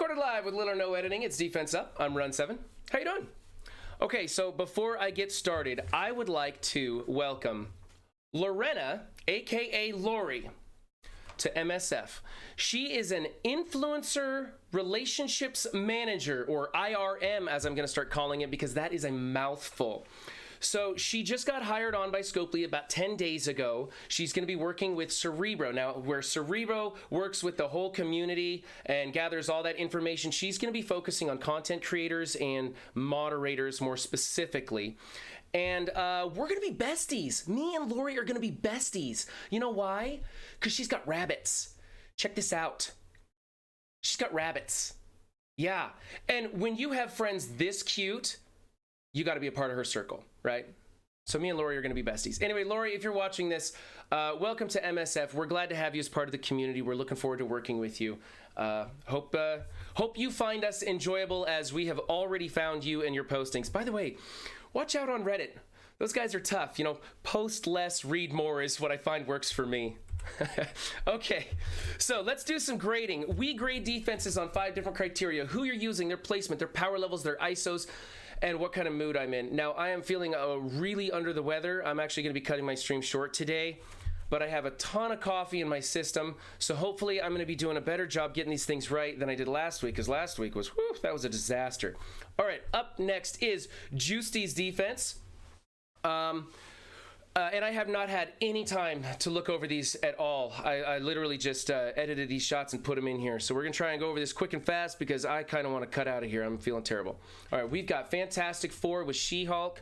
Recorded live with little or no editing. It's Defense Up. I'm Run7. How you doing? Okay, so before I get started, I would like to welcome Lorena, aka Lorie, to MSF. She is an influencer relationships manager, or IRM, as I'm going to start calling it, because that is a mouthful. So she just got hired on by Scopely about 10 days ago. She's going to be working with Cerebro. Now, where Cerebro works with the whole community and gathers all that information, she's going to be focusing on content creators and moderators more specifically. And we're going to be besties. Me and Lorie are going to be besties. You know why? Because she's got rabbits. Check this out. She's got rabbits. Yeah. And when you have friends this cute, you got to be a part of her circle, right? So me and Lorie are going to be besties. Anyway, Lorie, if you're watching this, welcome to MSF. We're glad to have you as part of the community. We're looking forward to working with you. Hope you find us enjoyable as we have already found you and your postings. By the way, watch out on Reddit. Those guys are tough. You know, post less, read more is what I find works for me. Okay, so let's do some grading. We grade defenses on 5 different criteria: who you're using, their placement, their power levels, their ISOs, and what kind of mood I'm in. Now, I am feeling really under the weather. I'm actually going to be cutting my stream short today, but I have a ton of coffee in my system, so hopefully I'm going to be doing a better job getting these things right than I did last week, because last week was, whew, that was a disaster. All right, up next is Jgiusti's defense. And I have not had any time to look over these at all. I literally just edited these shots and put them in here. So we're going to try and go over this quick and fast because I kind of want to cut out of here. I'm feeling terrible. All right, we've got Fantastic Four with She-Hulk.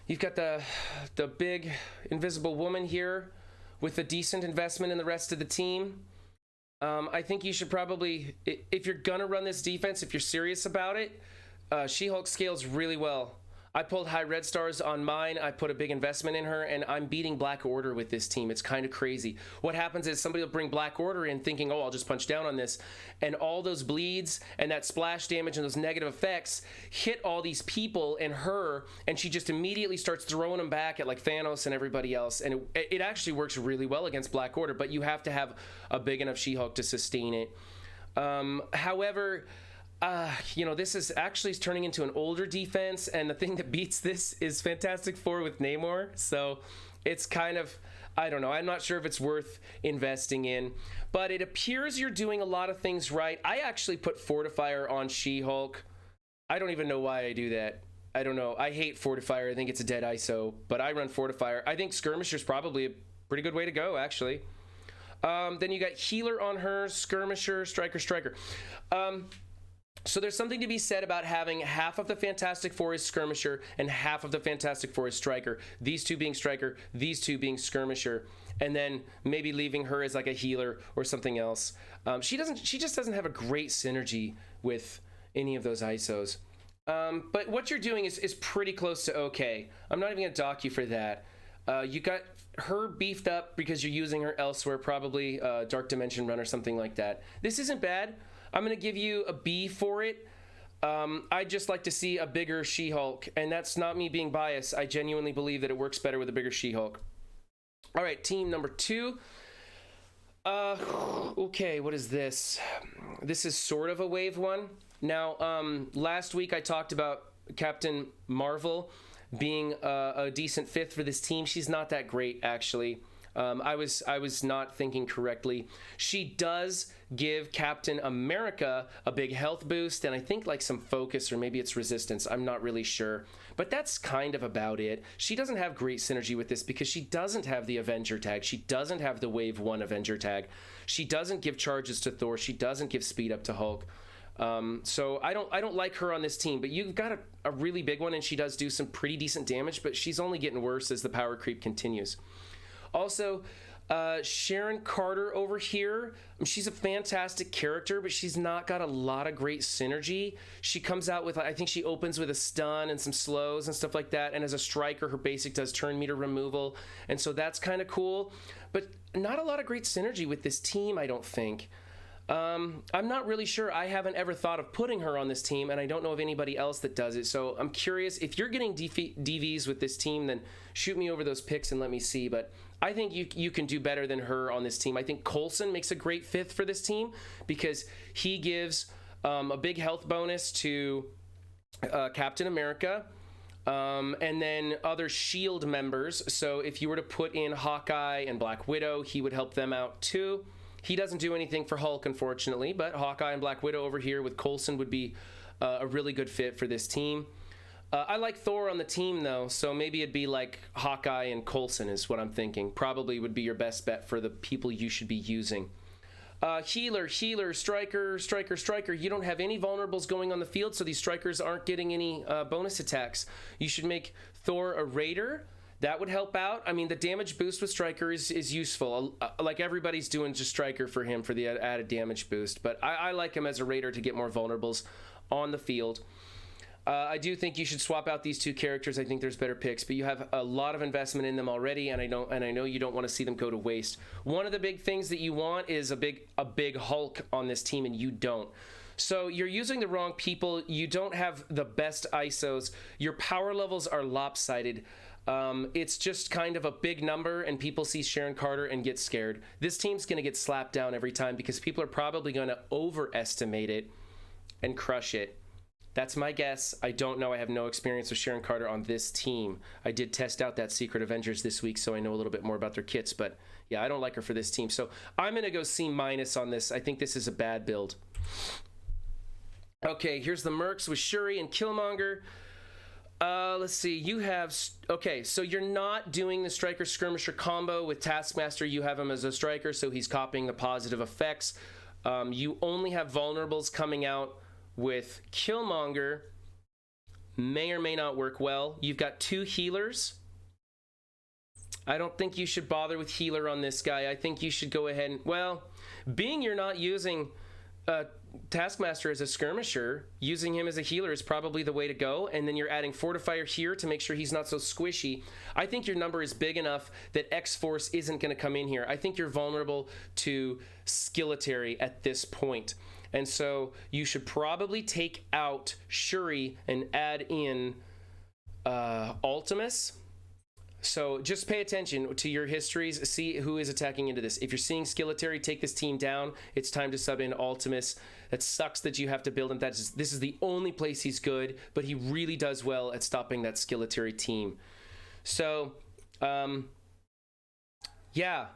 You've got the big invisible woman here with a decent investment in the rest of the team. I think you should probably, if you're going to run this defense, if you're serious about it, She-Hulk scales really well. I pulled high red stars on mine. I put a big investment in her, and I'm beating Black Order with this team. It's kind of crazy. What happens is somebody will bring Black Order in thinking, oh, I'll just punch down on this. And all those bleeds and that splash damage and those negative effects hit all these people and her, and she just immediately starts throwing them back at like Thanos and everybody else. And it actually works really well against Black Order, but you have to have a big enough She-Hulk to sustain it. However, you know, this is actually turning into an older defense, and the thing that beats this is Fantastic Four with Namor. So it's kind of, I don't know, I'm not sure if it's worth investing in, but it appears you're doing a lot of things right. I actually put Fortifier on She-Hulk. I don't even know why I do that. I don't know. I hate Fortifier. I think it's a dead ISO, but I run Fortifier. I think Skirmisher's probably a pretty good way to go, actually. Then you got Healer on her, Skirmisher, Striker. So there's something to be said about having half of the Fantastic Four is Skirmisher and half of the Fantastic Four is Striker. These two being Striker, these two being Skirmisher, and then maybe leaving her as like a healer or something else. She just doesn't have a great synergy with any of those ISOs. But what you're doing is pretty close to okay. I'm not even gonna dock you for that. You got her beefed up because you're using her elsewhere, probably Dark Dimension Run or something like that. This isn't bad. I'm going to give you a B for it. I'd just like to see a bigger She-Hulk, and that's not me being biased. I genuinely believe that it works better with a bigger She-Hulk. All right, team number 2. Okay, what is this? This is sort of a wave one. Now, last week I talked about Captain Marvel being a decent 5th for this team. She's not that great, actually. I was not thinking correctly. She does give Captain America a big health boost, and I think like some focus, or maybe it's resistance. I'm not really sure, but that's kind of about it. She doesn't have great synergy with this because she doesn't have the Avenger tag. She doesn't have the Wave 1 Avenger tag. She doesn't give charges to Thor. She doesn't give speed up to Hulk. So I don't like her on this team, but you've got a really big one, and she does do some pretty decent damage, but she's only getting worse as the power creep continues. Also, Sharon Carter over here, she's a fantastic character, but she's not got a lot of great synergy. She comes out with, I think she opens with a stun and some slows and stuff like that, and as a striker, her basic does turn meter removal, and so that's kind of cool, but not a lot of great synergy with this team, I don't think. I'm not really sure. I haven't ever thought of putting her on this team, and I don't know of anybody else that does it, so I'm curious. If you're getting DVs with this team, then shoot me over those picks and let me see, but I think you can do better than her on this team. I think Coulson makes a great 5th for this team because he gives a big health bonus to Captain America, and then other SHIELD members. So if you were to put in Hawkeye and Black Widow, he would help them out too. He doesn't do anything for Hulk, unfortunately, but Hawkeye and Black Widow over here with Coulson would be a really good fit for this team. I like Thor on the team, though, so maybe it'd be like Hawkeye and Coulson is what I'm thinking. Probably would be your best bet for the people you should be using. Healer, striker. You don't have any vulnerables going on the field, so these strikers aren't getting any bonus attacks. You should make Thor a raider. That would help out. I mean, the damage boost with striker is useful. Like everybody's doing just striker for him for the added damage boost, but I like him as a raider to get more vulnerables on the field. I do think you should swap out these two characters. I think there's better picks, but you have a lot of investment in them already, and I know you don't want to see them go to waste. One of the big things that you want is a big Hulk on this team, and you don't. So you're using the wrong people. You don't have the best ISOs. Your power levels are lopsided. It's just kind of a big number, and people see Sharon Carter and get scared. This team's going to get slapped down every time because people are probably going to overestimate it and crush it. That's my guess. I don't know. I have no experience with Sharon Carter on this team. I did test out that Secret Avengers this week, so I know a little bit more about their kits, but yeah, I don't like her for this team. So I'm going to go C- on this. I think this is a bad build. Okay, here's the Mercs with Shuri and Killmonger. Let's see. You have... Okay, so you're not doing the Striker Skirmisher combo with Taskmaster. You have him as a Striker, so he's copying the positive effects. You only have vulnerables coming out with Killmonger. May or may not work well. You've got two healers. I don't think you should bother with healer on this guy. I think you should go ahead and... Well, being you're not using... Taskmaster as a skirmisher, using him as a healer is probably the way to go, and then you're adding Fortifier here to make sure he's not so squishy. I think your number is big enough that X-Force isn't going to come in here. I think you're vulnerable to Skilletary at this point, and so you should probably take out Shuri and add in Ultimus. So just pay attention to your histories, see who is attacking into this. If you're seeing Skilletary take this team down, it's time to sub in Ultimus. That sucks that you have to build him. This is the only place he's good, but he really does well at stopping that Skilletary team. So, yeah.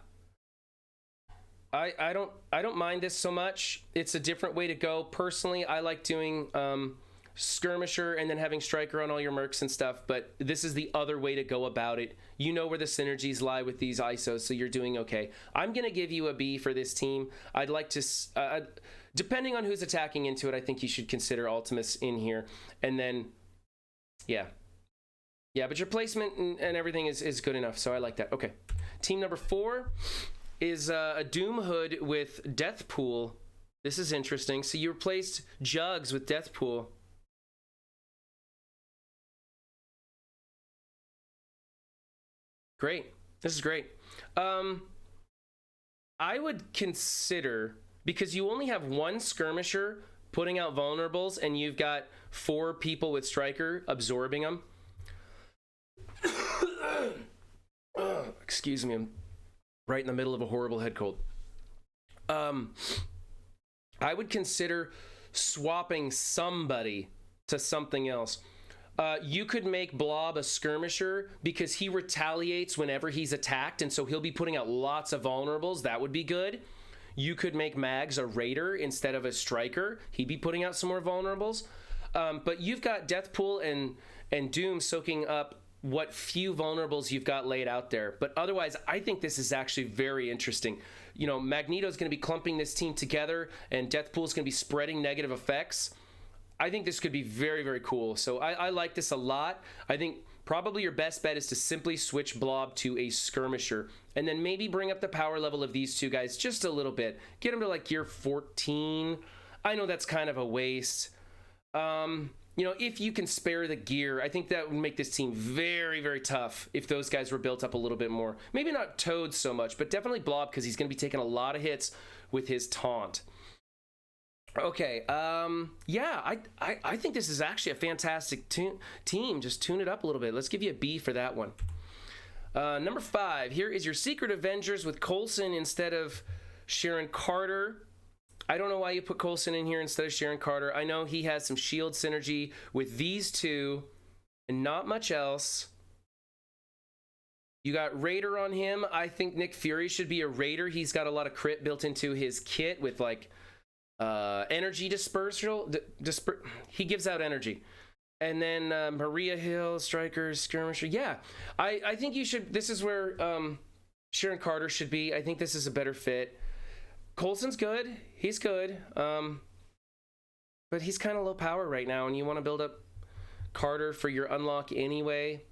I don't mind this so much. It's a different way to go. Personally, I like doing Skirmisher and then having Striker on all your Mercs and stuff, but this is the other way to go about it. You know where the synergies lie with these ISOs, so you're doing okay. I'm going to give you a B for this team. I'd like to, depending on who's attacking into it, I think you should consider Ultimus in here. And then, yeah, but your placement and everything is good enough, so I like that. Okay, team number 4 is a DoomHood with Deathpool. This is interesting. So you replaced Jugs with Deathpool. Great. This is great. I would consider, because you only have one skirmisher putting out vulnerables and you've got 4 people with Striker absorbing them. Excuse me, I'm right in the middle of a horrible head cold. I would consider swapping somebody to something else. You could make Blob a skirmisher because he retaliates whenever he's attacked, and so he'll be putting out lots of vulnerables. That would be good. You could make Mags a raider instead of a striker. He'd be putting out some more vulnerables. But you've got Deathpool and Doom soaking up what few vulnerables you've got laid out there. But otherwise, I think this is actually very interesting. You know, Magneto's going to be clumping this team together, and Deathpool's going to be spreading negative effects. I think this could be very, very cool. So I like this a lot. I think probably your best bet is to simply switch Blob to a skirmisher, and then maybe bring up the power level of these two guys just a little bit. Get them to like gear 14. I know that's kind of a waste. You know, if you can spare the gear, I think that would make this team very, very tough if those guys were built up a little bit more. Maybe not Toad so much, but definitely Blob, because he's going to be taking a lot of hits with his taunt. Okay, yeah, I think this is actually a fantastic team. Just tune it up a little bit. Let's give you a B for that one. Number 5, here is your Secret Avengers with Coulson instead of Sharon Carter. I don't know why you put Coulson in here instead of Sharon Carter. I know he has some shield synergy with these two and not much else. You got Raider on him. I think Nick Fury should be a Raider. He's got a lot of crit built into his kit with like energy dispersal. He gives out energy. And then Maria Hill, Striker, Skirmisher. Yeah, I think you should. This is where Sharon Carter should be. I think this is a better fit. Coulson's good. He's good. But he's kind of low power right now, and you want to build up Carter for your unlock anyway.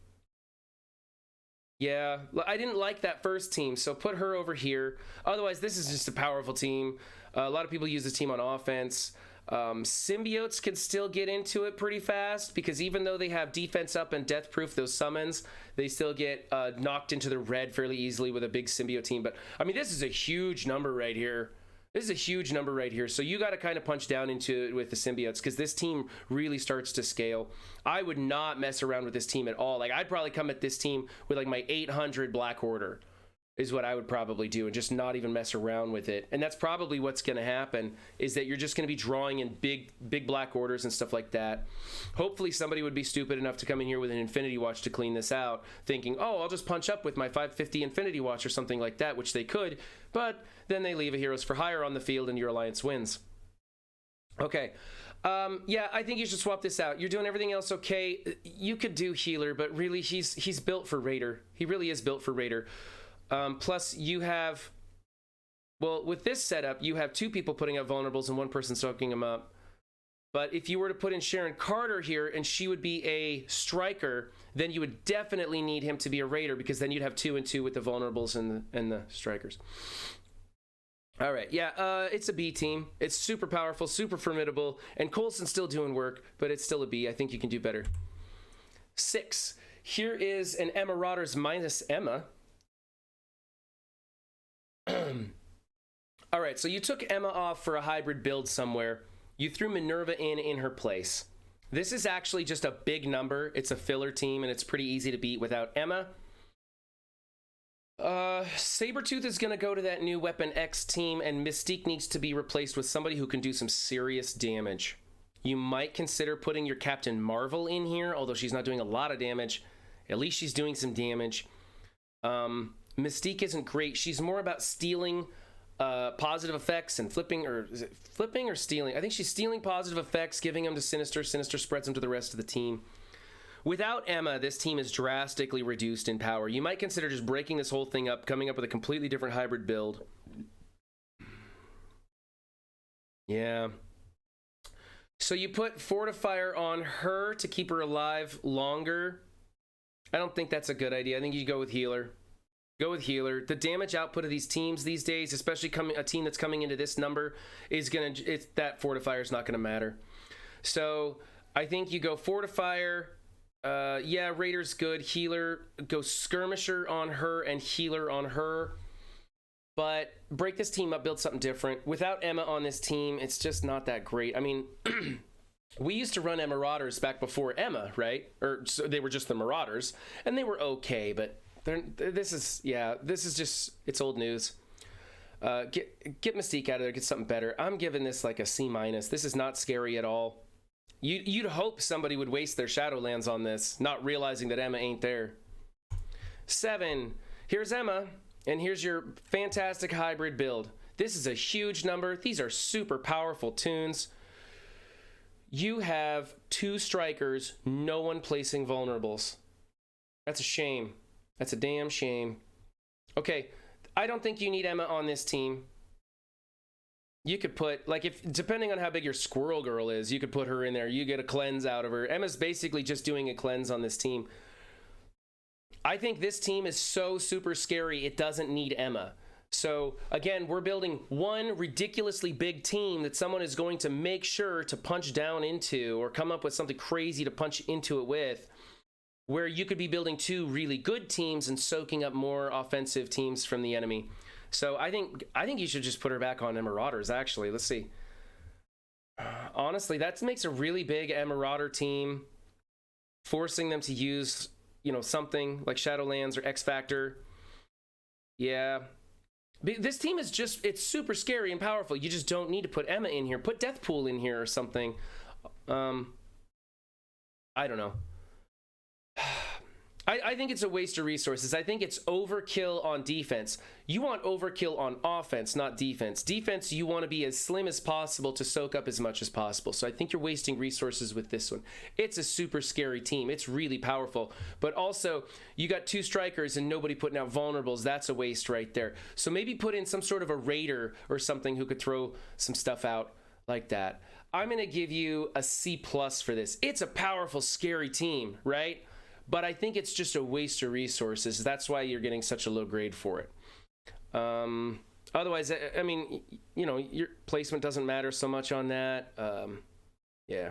Yeah, I didn't like that first team, so put her over here. Otherwise, this is just a powerful team. A lot of people use this team on offense. Symbiotes can still get into it pretty fast because even though they have defense up and death proof, those summons, they still get knocked into the red fairly easily with a big symbiote team. But I mean, this is a huge number right here. This is a huge number right here. So you got to kind of punch down into it with the symbiotes because this team really starts to scale. I would not mess around with this team at all. Like I'd probably come at this team with like my 800 Black Order is what I would probably do and just not even mess around with it. And that's probably what's going to happen is that you're just going to be drawing in big Black Orders and stuff like that. Hopefully somebody would be stupid enough to come in here with an Infinity Watch to clean this out, thinking, oh, I'll just punch up with my 550 Infinity Watch or something like that, which they could, but then they leave a Heroes for Hire on the field and your alliance wins. Okay. Yeah, I think you should swap this out. You're doing everything else okay. You could do Healer, but really he's built for Raider. He really is built for Raider. Plus you have, well, with this setup, you have two people putting up vulnerables and one person soaking them up. But if you were to put in Sharon Carter here and she would be a striker, then you would definitely need him to be a Raider because then you'd have 2 and 2 with the vulnerables and the strikers. All right, yeah, it's a B team. It's super powerful, super formidable, and Coulson's still doing work, but it's still a B. I think you can do better. 6. Here is an Marauders minus Emma. All right, so you took Emma off for a hybrid build somewhere. You threw Minerva in her place. This is actually just a big number. It's a filler team, and it's pretty easy to beat without Emma. Sabretooth is going to go to that new Weapon X team, and Mystique needs to be replaced with somebody who can do some serious damage. You might consider putting your Captain Marvel in here, although she's not doing a lot of damage. At least she's doing some damage. Mystique isn't great. She's more about stealing positive effects and flipping, or is it flipping or stealing? I think she's stealing positive effects, giving them to Sinister. Sinister spreads them to the rest of the team. Without Emma, this team is drastically reduced in power. You might consider just breaking this whole thing up, coming up with a completely different hybrid build. Yeah. So you put Fortifier on her to keep her alive longer. I don't think that's a good idea. I think you go with Healer. Go with Healer. The damage output of these teams these days, especially a team that's coming into this number, is that Fortifier is not gonna matter. So I think you go Fortifier. Yeah, Raider's good. Healer, go Skirmisher on her and Healer on her. But break this team up, build something different. Without Emma on this team, it's just not that great. I mean, we used to run Marauders back before Emma, right? Or so they were just the Marauders, and they were okay, but this is just, it's old news. Get Mystique out of there, get something better. I'm giving this like a C-. This is not scary at all. You'd hope somebody would waste their Shadowlands on this, not realizing that Emma ain't there. 7. Here's Emma, and here's your fantastic hybrid build. This is a huge number. These are super powerful tunes. You have 2 strikers, no one placing vulnerables. That's a shame. That's a damn shame. Okay, I don't think you need Emma on this team. You could put, like, depending on how big your Squirrel Girl is, you could put her in there. You get a cleanse out of her. Emma's basically just doing a cleanse on this team. I think this team is so super scary, it doesn't need Emma. So, again, we're building one ridiculously big team that someone is going to make sure to punch down into or come up with something crazy to punch into it with, where you could be building 2 really good teams and soaking up more offensive teams from the enemy. So I think you should just put her back on Marauders, actually. Let's see. Honestly, that makes a really big Marauder team, forcing them to use, something like Shadowlands or X Factor. Yeah. This team is just, it's super scary and powerful. You just don't need to put Emma in here. Put Deathpool in here or something. I don't know. I think it's a waste of resources. I think it's overkill on defense. You want overkill on offense, not defense. Defense, you want to be as slim as possible to soak up as much as possible. So I think you're wasting resources with this one. It's a super scary team. It's really powerful. But also, you got 2 strikers and nobody putting out vulnerables. That's a waste right there. So maybe put in some sort of a raider or something who could throw some stuff out like that. I'm going to give you a C+ for this. It's a powerful, scary team, right? But I think it's just a waste of resources. That's why you're getting such a low grade for it. Otherwise, I mean, you know, your placement doesn't matter so much on that. Yeah.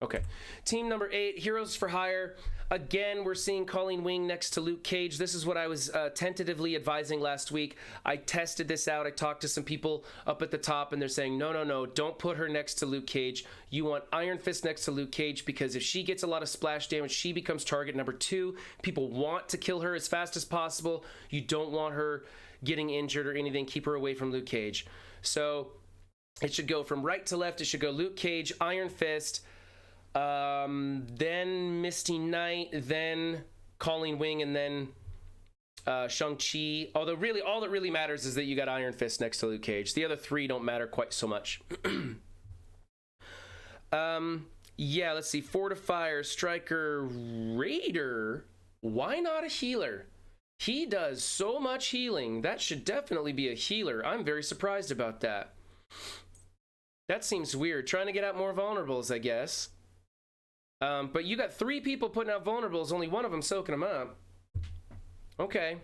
Okay. Team number 8, Heroes for Hire. Again, we're seeing Colleen Wing next to Luke Cage. This is what I was tentatively advising last week. I tested this out. I talked to some people up at the top, and they're saying, no, don't put her next to Luke Cage. You want Iron Fist next to Luke Cage, because if she gets a lot of splash damage, she becomes target number 2. People want to kill her as fast as possible. You don't want her getting injured or anything. Keep her away from Luke Cage. So it should go from right to left. It should go Luke Cage, Iron Fist, then Misty Knight, then Colleen Wing, and then Shang-Chi. Although really all that really matters is that you got Iron Fist next to Luke Cage. The other 3 don't matter quite so much. Yeah, let's see. Fortifier, Striker, Raider. Why not a healer? He does so much healing. That should definitely be a healer. I'm very surprised about that. That seems weird. Trying to get out more vulnerables, I guess. But you got 3 people putting out vulnerables, only one of them soaking them up. Okay,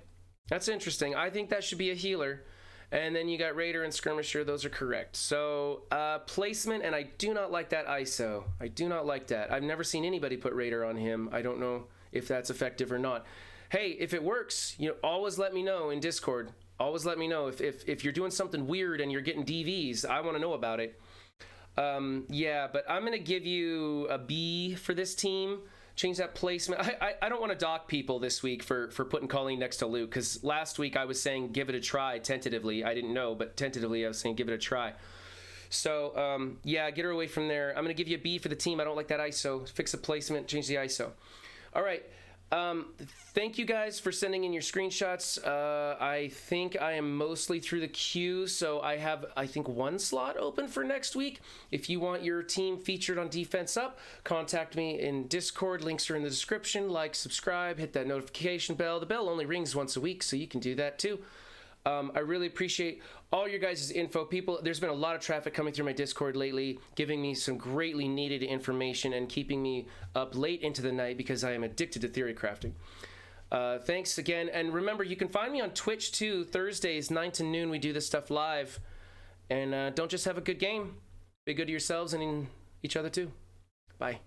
that's interesting. I think that should be a healer. And then you got Raider and Skirmisher. Those are correct. So placement, and I do not like that ISO. I do not like that. I've never seen anybody put Raider on him. I don't know if that's effective or not. Hey, if it works, you know, always let me know in Discord. Always let me know if you're doing something weird and you're getting DVs. I want to know about it. Yeah, but I'm gonna give you a B for this team. Change that placement. I don't want to dock people this week for putting Colleen next to Luke, because last week I was saying give it a try tentatively. I didn't know, but tentatively I was saying give it a try. So yeah, get her away from there. I'm gonna give you a B for the team. I don't like that ISO. Fix the placement, change the ISO. All right. Thank you guys for sending in your screenshots. I think I am mostly through the queue, so I have, I think, 1 slot open for next week. If you want your team featured on Defense Up, contact me in Discord. Links are in the description. Like, subscribe, hit that notification bell. The bell only rings once a week, so you can do that too. I really appreciate all your guys' info. People, there's been a lot of traffic coming through my Discord lately, giving me some greatly needed information and keeping me up late into the night because I am addicted to theory crafting. Thanks again. And remember, you can find me on Twitch too. Thursdays, 9 to noon, we do this stuff live. And don't just have a good game. Be good to yourselves and each other too. Bye.